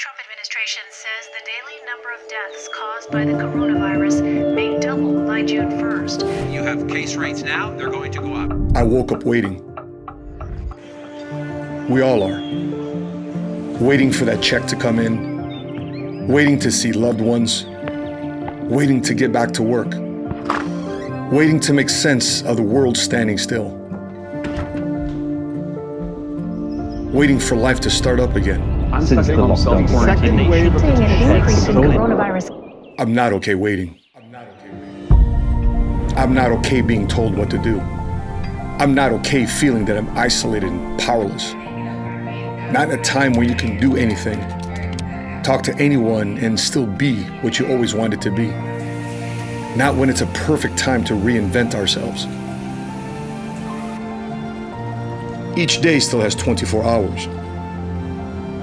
Trump administration says the daily number of deaths caused by the coronavirus may double by June 1st. You have case rates now, they're going to go up. I woke up waiting. We all are. Waiting for that check to come in, waiting to see loved ones, waiting to get back to work, waiting to make sense of the world standing still, waiting for life to start up again. Since the lockdown, second wave of I'm not okay waiting. I'm not okay being told what to do. I'm not okay feeling that I'm isolated and powerless. Not in a time where you can do anything, talk to anyone, and still be what you always wanted to be. Not when it's a perfect time to reinvent ourselves. Each day still has 24 hours.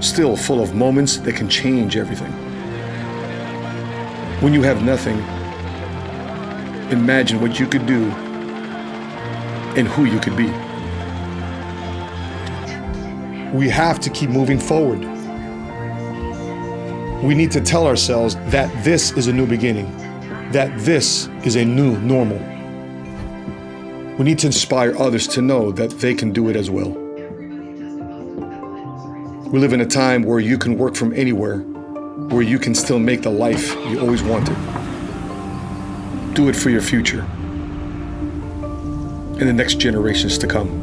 Still full of moments that can change everything. When you have nothing, imagine what you could do and who you could be. We have to keep moving forward. We need to tell ourselves that this is a new beginning, that this is a new normal. We need to inspire others to know that they can do it as well. We live in a time where you can work from anywhere, where you can still make the life you always wanted. Do it for your future and the next generations to come.